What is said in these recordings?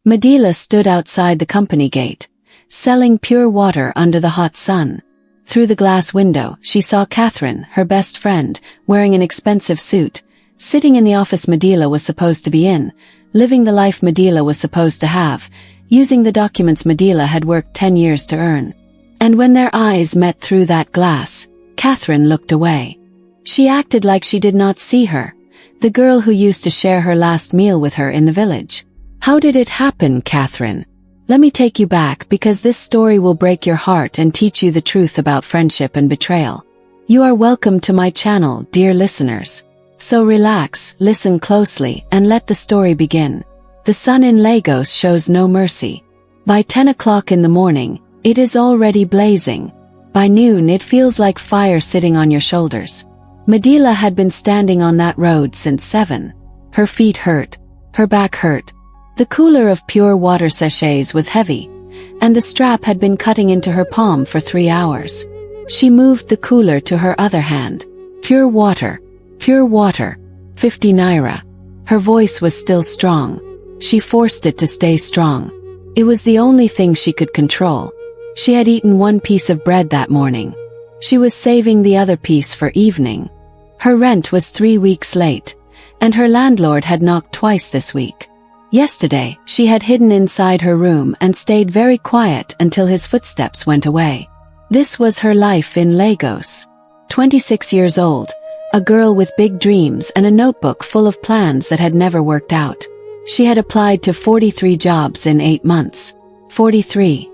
Medela stood outside the company gate, selling pure water under the hot sun. Through the glass window, she saw Catherine, her best friend, wearing an expensive suit, sitting in the office Medela was supposed to be in, living the life Medela was supposed to have, using the documents Medela had worked 10 years to earn. And when their eyes met through that glass, Catherine looked away. She acted like she did not see her, the girl who used to share her last meal with her in the village. How did it happen, Catherine? Let me take you back because this story will break your heart and teach you the truth about friendship and betrayal. You are welcome to my channel, dear listeners. So relax, listen closely, and let the story begin. The sun in Lagos shows no mercy. By 10 o'clock in the morning, it is already blazing. By noon it feels like fire sitting on your shoulders. Medela had been standing on that road since 7. Her feet hurt. Her back hurt. The cooler of pure water sachets was heavy, and the strap had been cutting into her palm for 3 hours. She moved the cooler to her other hand. Pure water. Pure water. 50 naira. Her voice was still strong. She forced it to stay strong. It was the only thing she could control. She had eaten 1 piece of bread that morning. She was saving the other piece for evening. Her rent was 3 weeks late, and her landlord had knocked twice this week. Yesterday, she had hidden inside her room and stayed very quiet until his footsteps went away. This was her life in Lagos. 26 years old, a girl with big dreams and a notebook full of plans that had never worked out. She had applied to 43 jobs in 8 months. 43.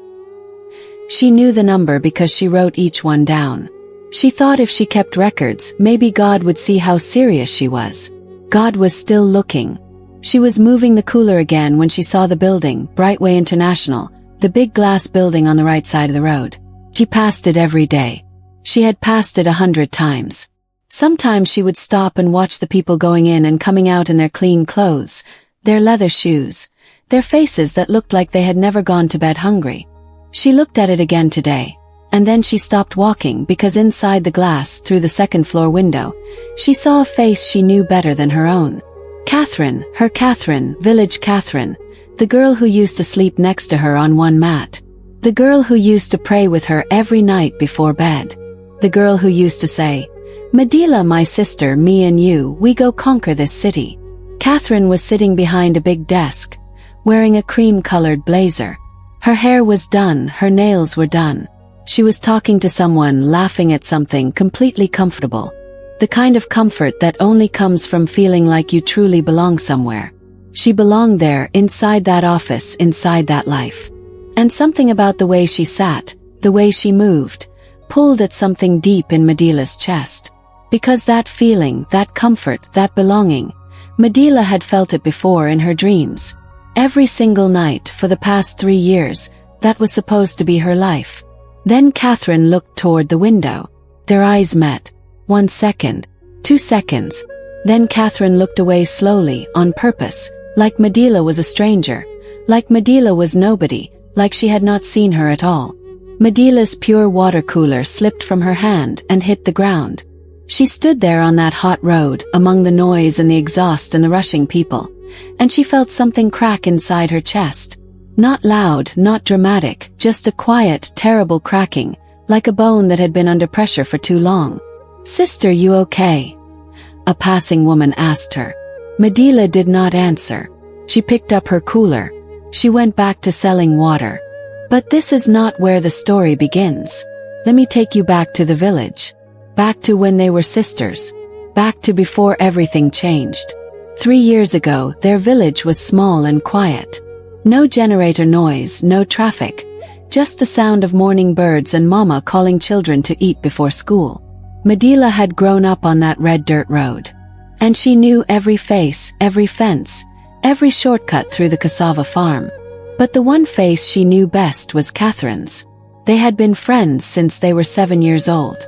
She knew the number because she wrote each one down. She thought if she kept records, maybe God would see how serious she was. God was still looking. She was moving the cooler again when she saw the building, Brightway International, the big glass building on the right side of the road. She passed it every day. She had passed it 100 times. Sometimes she would stop and watch the people going in and coming out in their clean clothes, their leather shoes, their faces that looked like they had never gone to bed hungry. She looked at it again today. And then she stopped walking because inside the glass through the second-floor window, she saw a face she knew better than her own. Catherine, her Catherine, village Catherine, the girl who used to sleep next to her on one mat. The girl who used to pray with her every night before bed. The girl who used to say, Medela, my sister, me and you, we go conquer this city. Catherine was sitting behind a big desk, wearing a cream-colored blazer. Her hair was done, her nails were done. She was talking to someone, laughing at something completely comfortable. The kind of comfort that only comes from feeling like you truly belong somewhere. She belonged there, inside that office, inside that life. And something about the way she sat, the way she moved, pulled at something deep in Medela's chest. Because that feeling, that comfort, that belonging, Medela had felt it before in her dreams. Every single night for the past 3 years, that was supposed to be her life. Then Catherine looked toward the window. Their eyes met. 1 second. 2 seconds. Then Catherine looked away slowly, on purpose, like Medela was a stranger, like Medela was nobody, like she had not seen her at all. Medela's pure water cooler slipped from her hand and hit the ground. She stood there on that hot road, among the noise and the exhaust and the rushing people, and she felt something crack inside her chest. Not loud, not dramatic, just a quiet, terrible cracking, like a bone that had been under pressure for too long. Sister, you okay? A passing woman asked her. Medela did not answer. She picked up her cooler. She went back to selling water. But this is not where the story begins. Let me take you back to the village. Back to when they were sisters. Back to before everything changed. 3 years ago, their village was small and quiet. No generator noise, no traffic, just the sound of morning birds and mama calling children to eat before school. Medela had grown up on that red dirt road. And she knew every face, every fence, every shortcut through the cassava farm. But the one face she knew best was Catherine's. They had been friends since they were 7 years old.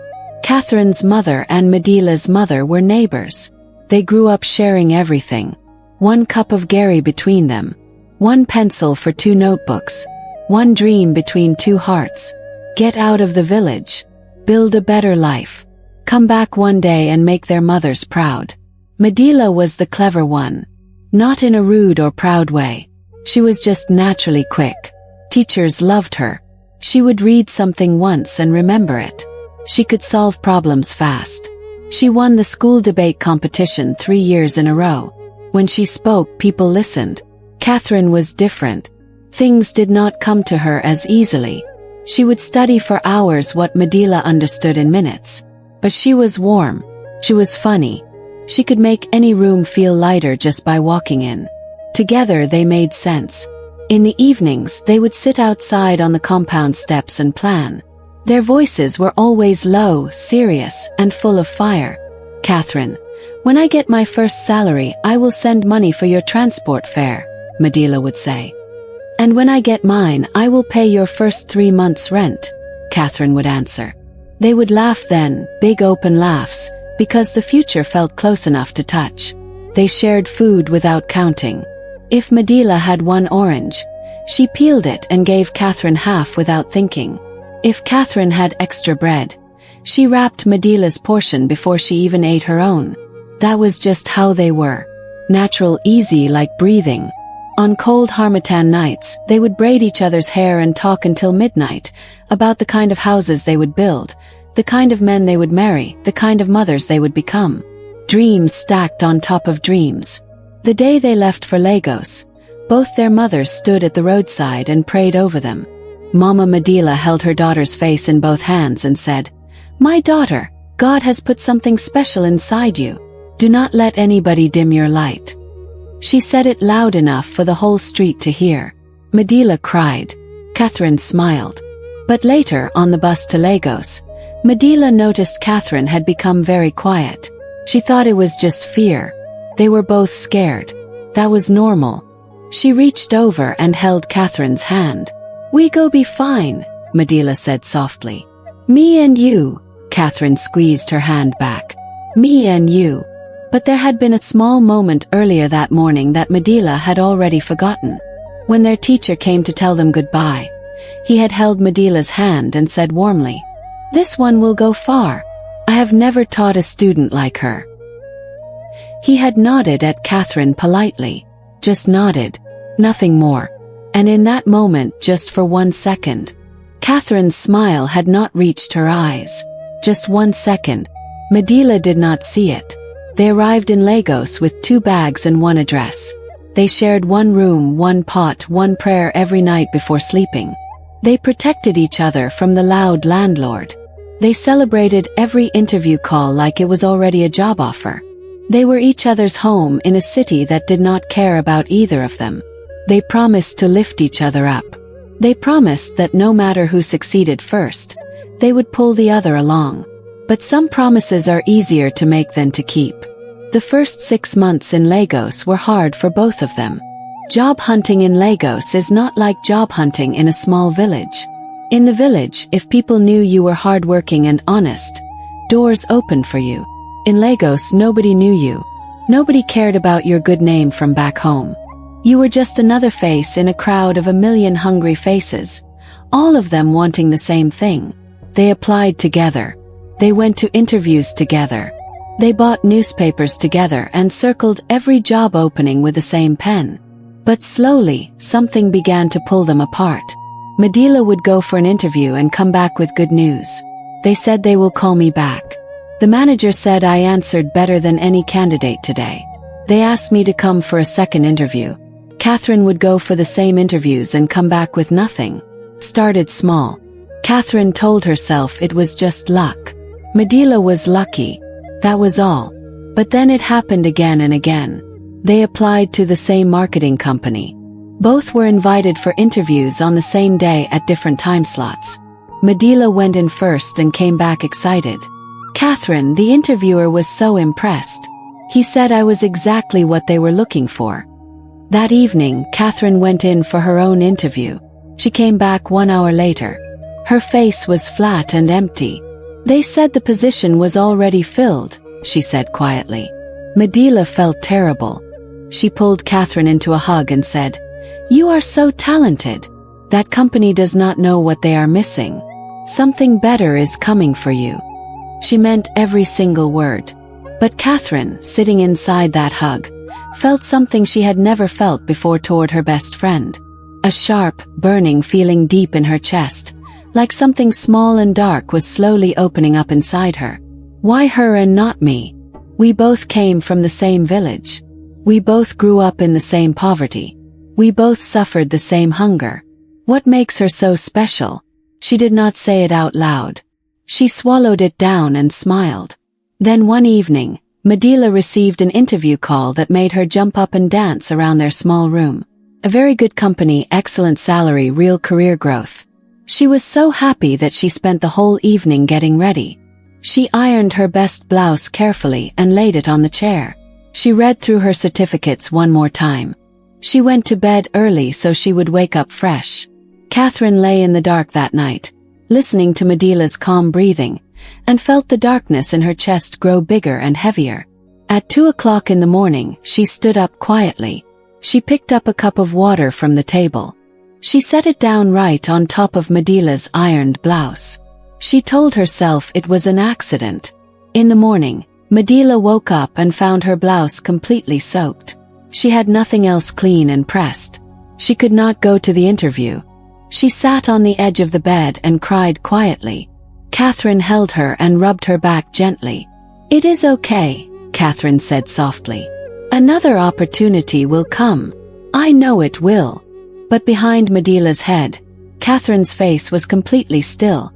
Catherine's mother and Medela's mother were neighbors. They grew up sharing everything. 1 cup of Gary between them. 1 pencil for 2 notebooks. 1 dream between 2 hearts. Get out of the village. Build a better life. Come back one day and make their mothers proud. Medela was the clever one. Not in a rude or proud way. She was just naturally quick. Teachers loved her. She would read something once and remember it. She could solve problems fast. She won the school debate competition 3 years in a row. When she spoke, people listened. Catherine was different. Things did not come to her as easily. She would study for hours what Medela understood in minutes. But she was warm. She was funny. She could make any room feel lighter just by walking in. Together they made sense. In the evenings they would sit outside on the compound steps and plan. Their voices were always low, serious, and full of fire. "Catherine, when I get my first salary I will send money for your transport fare," Medela would say. "And when I get mine I will pay your first 3 months' rent," Catherine would answer. They would laugh then, big open laughs, because the future felt close enough to touch. They shared food without counting. If Medela had 1 orange, she peeled it and gave Catherine half without thinking. If Catherine had extra bread, she wrapped Medela's portion before she even ate her own. That was just how they were. Natural, easy, like breathing. On cold harmattan nights, they would braid each other's hair and talk until midnight about the kind of houses they would build, the kind of men they would marry, the kind of mothers they would become. Dreams stacked on top of dreams. The day they left for Lagos, both their mothers stood at the roadside and prayed over them. Mama Medela held her daughter's face in both hands and said, "My daughter, God has put something special inside you. Do not let anybody dim your light." She said it loud enough for the whole street to hear. Medela cried. Catherine smiled. But later, on the bus to Lagos, Medela noticed Catherine had become very quiet. She thought it was just fear. They were both scared. That was normal. She reached over and held Catherine's hand. "We go be fine," Medela said softly. "Me and you." Catherine squeezed her hand back. "Me and you." But there had been a small moment earlier that morning that Medela had already forgotten. When their teacher came to tell them goodbye, he had held Medela's hand and said warmly, "This one will go far. I have never taught a student like her." He had nodded at Catherine politely. Just nodded. Nothing more. And in that moment, just for 1 second, Catherine's smile had not reached her eyes. Just 1 second. Medela did not see it. They arrived in Lagos with 2 bags and 1 address. They shared 1 room, 1 pot, 1 prayer every night before sleeping. They protected each other from the loud landlord. They celebrated every interview call like it was already a job offer. They were each other's home in a city that did not care about either of them. They promised to lift each other up. They promised that no matter who succeeded first, they would pull the other along. But some promises are easier to make than to keep. The first 6 months in Lagos were hard for both of them. Job hunting in Lagos is not like job hunting in a small village. In the village, if people knew you were hardworking and honest, doors opened for you. In Lagos, nobody knew you. Nobody cared about your good name from back home. You were just another face in a crowd of 1,000,000 hungry faces, all of them wanting the same thing. They applied together. They went to interviews together. They bought newspapers together and circled every job opening with the same pen. But slowly, something began to pull them apart. Medela would go for an interview and come back with good news. They said they will call me back. The manager said I answered better than any candidate today. They asked me to come for a second interview. Catherine would go for the same interviews and come back with nothing. Started small. Catherine told herself it was just luck. Medela was lucky. That was all. But then it happened again and again. They applied to the same marketing company. Both were invited for interviews on the same day at different time slots. Medela went in first and came back excited. Catherine, the interviewer, was so impressed. He said I was exactly what they were looking for. That evening, Catherine went in for her own interview. She came back 1 hour later. Her face was flat and empty. They said the position was already filled, she said quietly. Medela felt terrible. She pulled Catherine into a hug and said, "You are so talented. That company does not know what they are missing. Something better is coming for you." She meant every single word. But Catherine, sitting inside that hug, felt something she had never felt before toward her best friend. A sharp, burning feeling deep in her chest, like something small and dark was slowly opening up inside her. Why her and not me? We both came from the same village. We both grew up in the same poverty. We both suffered the same hunger. What makes her so special? She did not say it out loud. She swallowed it down and smiled. Then one evening, Madila received an interview call that made her jump up and dance around their small room. A very good company, excellent salary, real career growth. She was so happy that she spent the whole evening getting ready. She ironed her best blouse carefully and laid it on the chair. She read through her certificates one more time. She went to bed early so she would wake up fresh. Catherine lay in the dark that night, listening to Madila's calm breathing, and felt the darkness in her chest grow bigger and heavier. At 2 o'clock in the morning, she stood up quietly. She picked up a cup of water from the table. She set it down right on top of Madila's ironed blouse. She told herself it was an accident. In the morning, Madila woke up and found her blouse completely soaked. She had nothing else clean and pressed. She could not go to the interview. She sat on the edge of the bed and cried quietly. Catherine held her and rubbed her back gently. "It is okay," Catherine said softly. "Another opportunity will come. I know it will." But behind Madila's head, Catherine's face was completely still,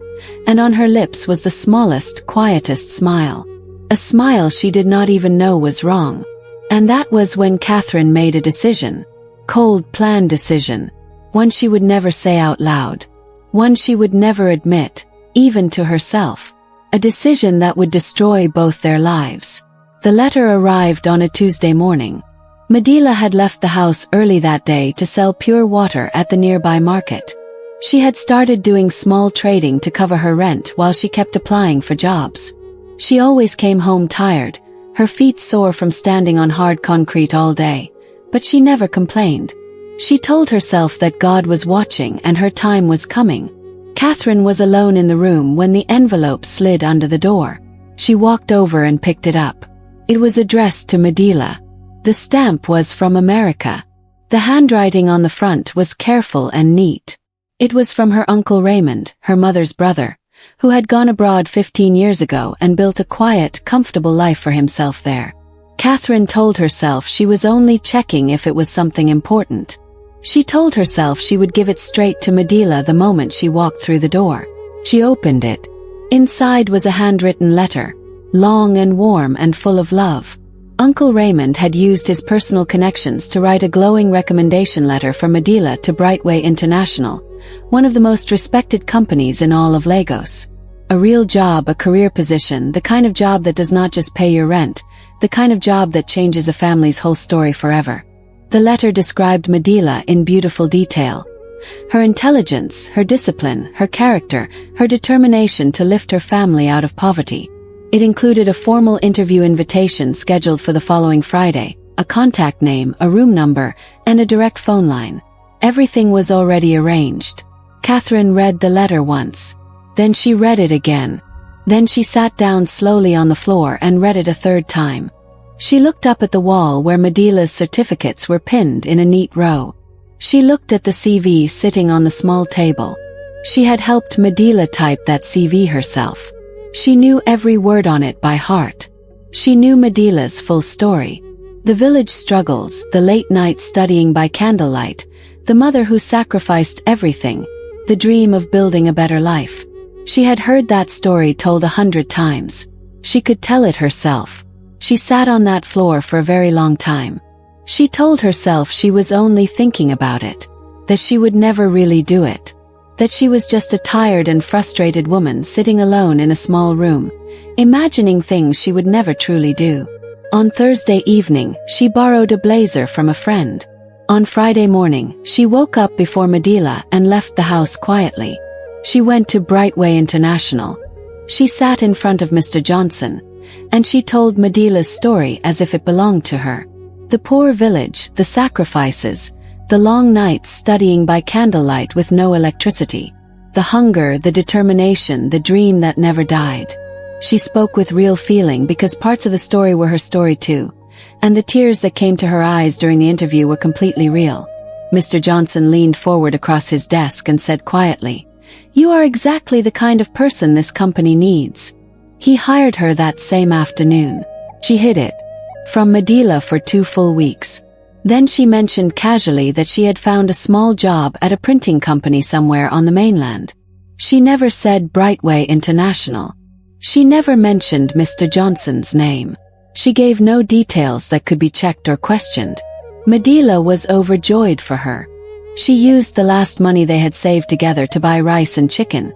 and on her lips was the smallest, quietest smile. A smile she did not even know was wrong. And that was when Catherine made a decision. Cold, planned decision. One she would never say out loud. One she would never admit, even to herself. A decision that would destroy both their lives. The letter arrived on a Tuesday morning. Madila had left the house early that day to sell pure water at the nearby market. She had started doing small trading to cover her rent while she kept applying for jobs. She always came home tired, her feet sore from standing on hard concrete all day, but she never complained. She told herself that God was watching and her time was coming. Catherine was alone in the room when the envelope slid under the door. She walked over and picked it up. It was addressed to Madila. The stamp was from America. The handwriting on the front was careful and neat. It was from her Uncle Raymond, her mother's brother, who had gone abroad 15 years ago and built a quiet, comfortable life for himself there. Catherine told herself she was only checking if it was something important. She told herself she would give it straight to Madila the moment she walked through the door. She opened it. Inside was a handwritten letter, long and warm and full of love. Uncle Raymond had used his personal connections to write a glowing recommendation letter for Madila to Brightway International, one of the most respected companies in all of Lagos. A real job, a career position, the kind of job that does not just pay your rent, the kind of job that changes a family's whole story forever. The letter described Madila in beautiful detail. Her intelligence, her discipline, her character, her determination to lift her family out of poverty. It included a formal interview invitation scheduled for the following Friday, a contact name, a room number, and a direct phone line. Everything was already arranged. Catherine read the letter once. Then she read it again. Then she sat down slowly on the floor and read it a third time. She looked up at the wall where Madila's certificates were pinned in a neat row. She looked at the CV sitting on the small table. She had helped Madila type that CV herself. She knew every word on it by heart. She knew Madila's full story. The village struggles, the late night studying by candlelight, the mother who sacrificed everything, the dream of building a better life. She had heard that story told 100 times. She could tell it herself. She sat on that floor for a very long time. She told herself she was only thinking about it, that she would never really do it, that she was just a tired and frustrated woman sitting alone in a small room, imagining things she would never truly do. On Thursday evening, she borrowed a blazer from a friend. On Friday morning, she woke up before Madila and left the house quietly. She went to Brightway International. She sat in front of Mr. Johnson, and she told Madila's story as if it belonged to her. The poor village, the sacrifices, the long nights studying by candlelight with no electricity, the hunger, the determination, the dream that never died. She spoke with real feeling because parts of the story were her story too, and the tears that came to her eyes during the interview were completely real. Mr. Johnson leaned forward across his desk and said quietly, "You are exactly the kind of person this company needs." He hired her that same afternoon. She hid it from Medela for 2 full weeks. Then she mentioned casually that she had found a small job at a printing company somewhere on the mainland. She never said Brightway International. She never mentioned Mr. Johnson's name. She gave no details that could be checked or questioned. Medela was overjoyed for her. She used the last money they had saved together to buy rice and chicken,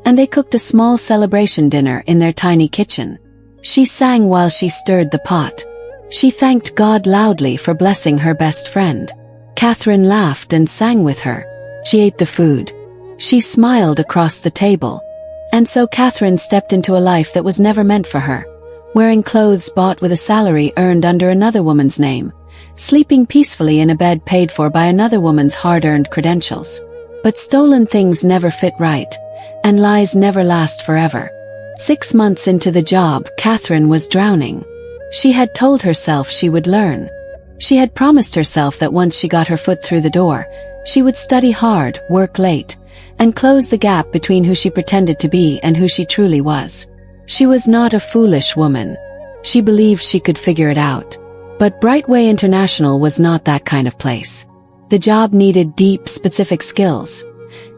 and they cooked a small celebration dinner in their tiny kitchen. She sang while she stirred the pot. She thanked God loudly for blessing her best friend. Catherine laughed and sang with her. She ate the food. She smiled across the table. And so Catherine stepped into a life that was never meant for her, wearing clothes bought with a salary earned under another woman's name, sleeping peacefully in a bed paid for by another woman's hard-earned credentials. But stolen things never fit right, and lies never last forever. 6 months into the job, Catherine was drowning. She had told herself she would learn. She had promised herself that once she got her foot through the door, she would study hard, work late, and close the gap between who she pretended to be and who she truly was. She was not a foolish woman. She believed she could figure it out. But Brightway International was not that kind of place. The job needed deep, specific skills.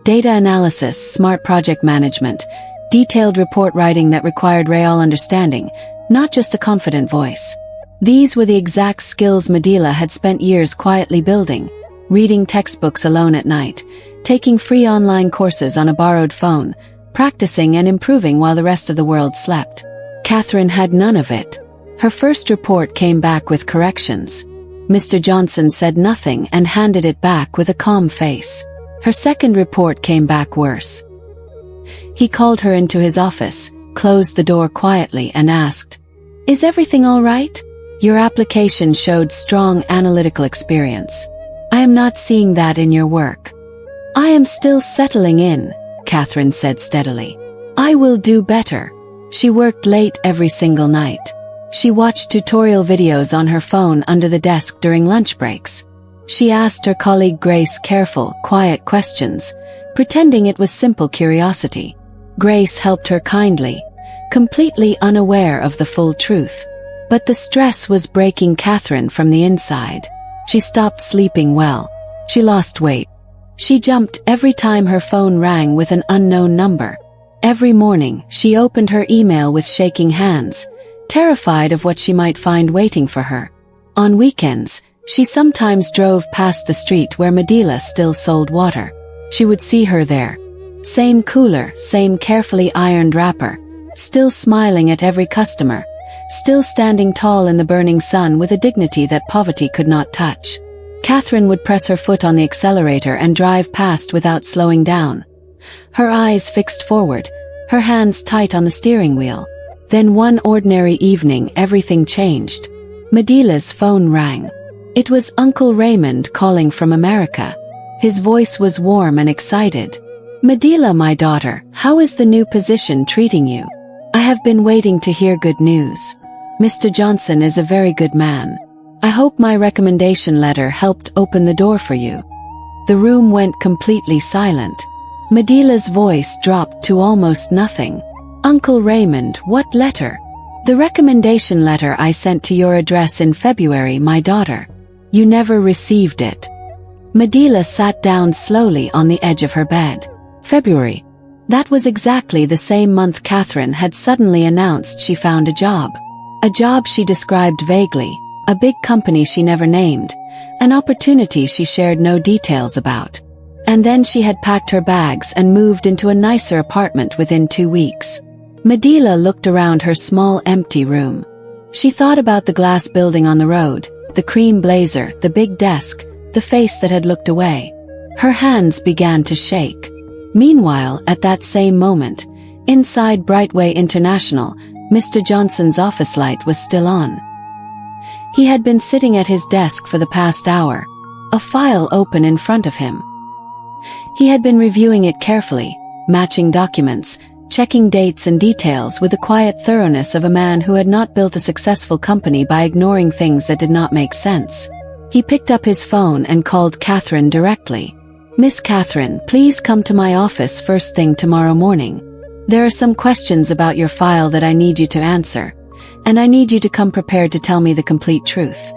Data analysis, smart project management, detailed report writing that required real understanding, not just a confident voice. These were the exact skills Medela had spent years quietly building, reading textbooks alone at night, taking free online courses on a borrowed phone, practicing and improving while the rest of the world slept. Catherine had none of it. Her first report came back with corrections. Mr. Johnson said nothing and handed it back with a calm face. Her second report came back worse. He called her into his office, closed the door quietly and asked, "Is everything all right? Your application showed strong analytical experience. I am not seeing that in your work." "I am still settling in," Catherine said steadily. "I will do better." She worked late every single night. She watched tutorial videos on her phone under the desk during lunch breaks. She asked her colleague Grace careful, quiet questions, pretending it was simple curiosity. Grace helped her kindly, completely unaware of the full truth. But the stress was breaking Catherine from the inside. She stopped sleeping well. She lost weight. She jumped every time her phone rang with an unknown number. Every morning, she opened her email with shaking hands, terrified of what she might find waiting for her. On weekends, she sometimes drove past the street where Medela still sold water. She would see her there. Same cooler, same carefully ironed wrapper, still smiling at every customer, still standing tall in the burning sun with a dignity that poverty could not touch. Catherine would press her foot on the accelerator and drive past without slowing down. Her eyes fixed forward, her hands tight on the steering wheel. Then one ordinary evening everything changed. Medela's phone rang. It was Uncle Raymond calling from America. His voice was warm and excited. "Medela, my daughter, how is the new position treating you? I have been waiting to hear good news. Mr. Johnson is a very good man. I hope my recommendation letter helped open the door for you." The room went completely silent. Medela's voice dropped to almost nothing. "Uncle Raymond, what letter?" "The recommendation letter I sent to your address in February, my daughter. You never received it." Medela sat down slowly on the edge of her bed. February. That was exactly the same month Catherine had suddenly announced she found a job. A job she described vaguely, a big company she never named, an opportunity she shared no details about. And then she had packed her bags and moved into a nicer apartment within 2 weeks. Medela looked around her small empty room. She thought about the glass building on the road, the cream blazer, the big desk, the face that had looked away. Her hands began to shake. Meanwhile, at that same moment, inside Brightway International, Mr. Johnson's office light was still on. He had been sitting at his desk for the past hour, a file open in front of him. He had been reviewing it carefully, matching documents, checking dates and details with the quiet thoroughness of a man who had not built a successful company by ignoring things that did not make sense. He picked up his phone and called Catherine directly. "Miss Catherine, please come to my office first thing tomorrow morning. There are some questions about your file that I need you to answer, and I need you to come prepared to tell me the complete truth."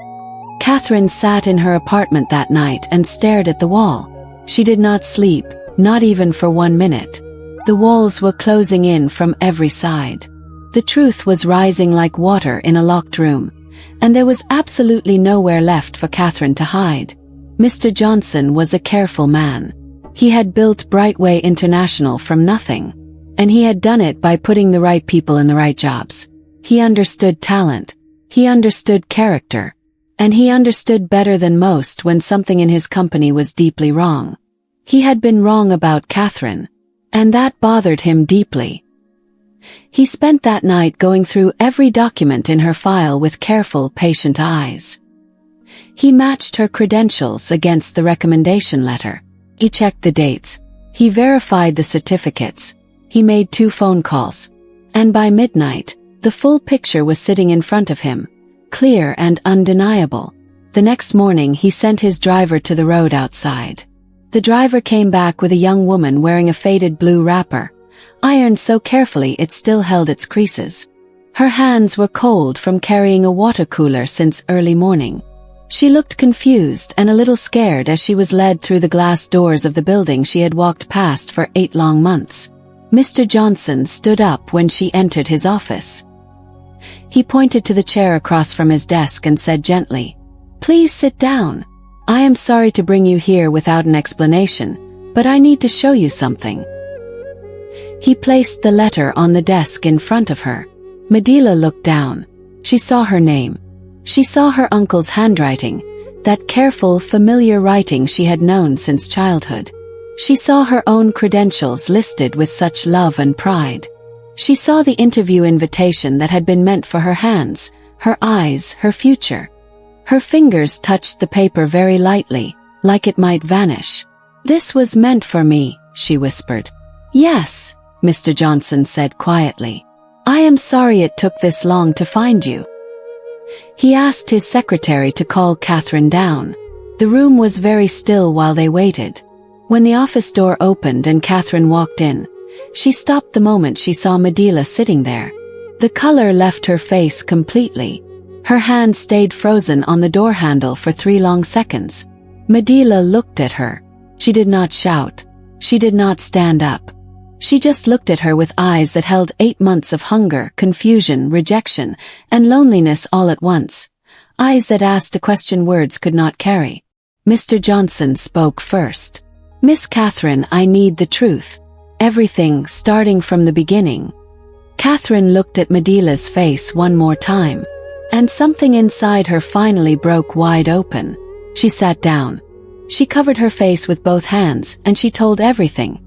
Catherine sat in her apartment that night and stared at the wall. She did not sleep, not even for 1 minute. The walls were closing in from every side. The truth was rising like water in a locked room, and there was absolutely nowhere left for Catherine to hide. Mr. Johnson was a careful man. He had built Brightway International from nothing, and he had done it by putting the right people in the right jobs. He understood talent, he understood character, and he understood better than most when something in his company was deeply wrong. He had been wrong about Catherine, and that bothered him deeply. He spent that night going through every document in her file with careful, patient eyes. He matched her credentials against the recommendation letter. He checked the dates. He verified the certificates. He made 2 phone calls. And by midnight, the full picture was sitting in front of him, clear and undeniable. The next morning he sent his driver to the road outside. The driver came back with a young woman wearing a faded blue wrapper, ironed so carefully it still held its creases. Her hands were cold from carrying a water cooler since early morning. She looked confused and a little scared as she was led through the glass doors of the building she had walked past for 8 long months. Mr. Johnson stood up when she entered his office. He pointed to the chair across from his desk and said gently, "Please sit down. I am sorry to bring you here without an explanation, but I need to show you something." He placed the letter on the desk in front of her. Medela looked down. She saw her name. She saw her uncle's handwriting, that careful, familiar writing she had known since childhood. She saw her own credentials listed with such love and pride. She saw the interview invitation that had been meant for her hands, her eyes, her future. Her fingers touched the paper very lightly, like it might vanish. "This was meant for me," she whispered. "Yes," Mr. Johnson said quietly. "I am sorry it took this long to find you." He asked his secretary to call Catherine down. The room was very still while they waited. When the office door opened and Catherine walked in, she stopped the moment she saw Medela sitting there. The color left her face completely. Her hand stayed frozen on the door handle for 3 long seconds. Medela looked at her. She did not shout. She did not stand up. She just looked at her with eyes that held 8 months of hunger, confusion, rejection, and loneliness all at once. Eyes that asked a question words could not carry. Mr. Johnson spoke first. "Miss Catherine, I need the truth. Everything, starting from the beginning." Catherine looked at Medela's face one more time, and something inside her finally broke wide open. She sat down. She covered her face with both hands, and she told everything.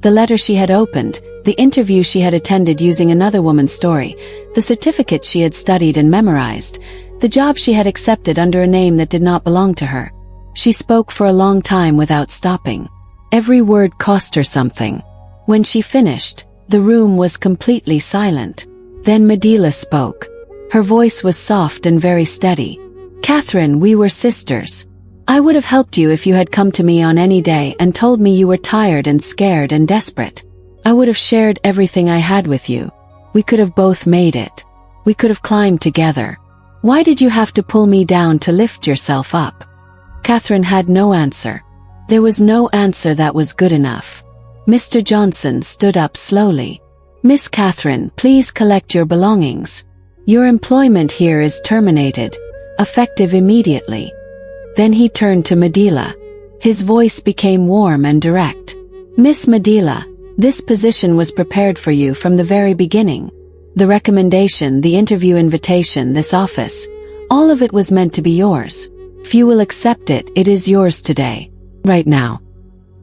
The letter she had opened, the interview she had attended using another woman's story, the certificate she had studied and memorized, the job she had accepted under a name that did not belong to her. She spoke for a long time without stopping. Every word cost her something. When she finished, the room was completely silent. Then Medela spoke. Her voice was soft and very steady. "Catherine, we were sisters. I would have helped you if you had come to me on any day and told me you were tired and scared and desperate. I would have shared everything I had with you. We could have both made it. We could have climbed together. Why did you have to pull me down to lift yourself up?" Catherine had no answer. There was no answer that was good enough. Mr. Johnson stood up slowly. "Miss Catherine, please collect your belongings. Your employment here is terminated, effective immediately." Then he turned to Medela. His voice became warm and direct. "Miss Medela, this position was prepared for you from the very beginning. The recommendation, the interview invitation, this office, all of it was meant to be yours. If you will accept it, it is yours today, right now."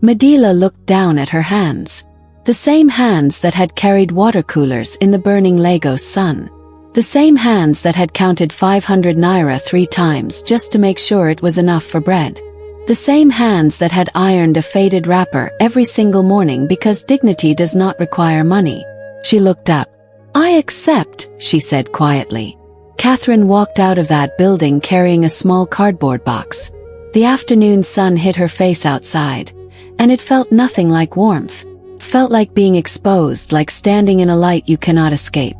Medela looked down at her hands. The same hands that had carried water coolers in the burning Lagos sun. The same hands that had counted 500 naira 3 times just to make sure it was enough for bread. The same hands that had ironed a faded wrapper every single morning because dignity does not require money. She looked up. "I accept," she said quietly. Catherine walked out of that building carrying a small cardboard box. The afternoon sun hit her face outside, and it felt nothing like warmth. Felt like being exposed, like standing in a light you cannot escape.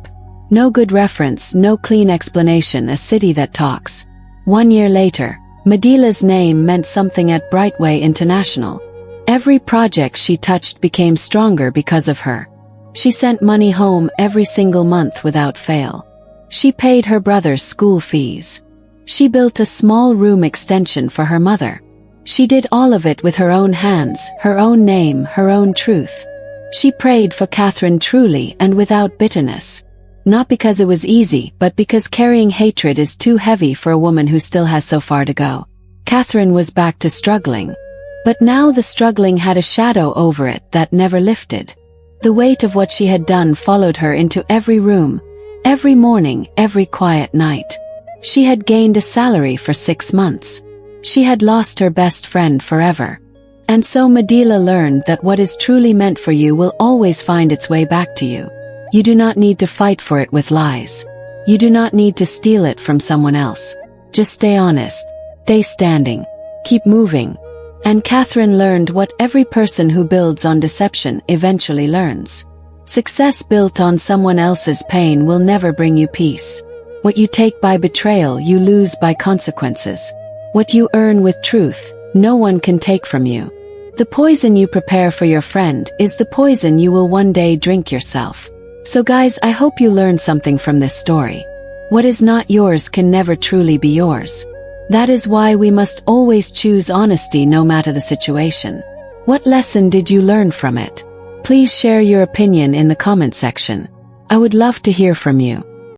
No good reference, no clean explanation, a city that talks. 1 year later, Madila's name meant something at Brightway International. Every project she touched became stronger because of her. She sent money home every single month without fail. She paid her brother's school fees. She built a small room extension for her mother. She did all of it with her own hands, her own name, her own truth. She prayed for Catherine truly and without bitterness. Not because it was easy, but because carrying hatred is too heavy for a woman who still has so far to go. Catherine was back to struggling. But now the struggling had a shadow over it that never lifted. The weight of what she had done followed her into every room, every morning, every quiet night. She had gained a salary for 6 months. She had lost her best friend forever. And so Madila learned that what is truly meant for you will always find its way back to you. You do not need to fight for it with lies. You do not need to steal it from someone else. Just stay honest. Stay standing. Keep moving. And Catherine learned what every person who builds on deception eventually learns. Success built on someone else's pain will never bring you peace. What you take by betrayal, you lose by consequences. What you earn with truth, no one can take from you. The poison you prepare for your friend is the poison you will one day drink yourself. So guys, I hope you learned something from this story. What is not yours can never truly be yours. That is why we must always choose honesty no matter the situation. What lesson did you learn from it? Please share your opinion in the comment section. I would love to hear from you.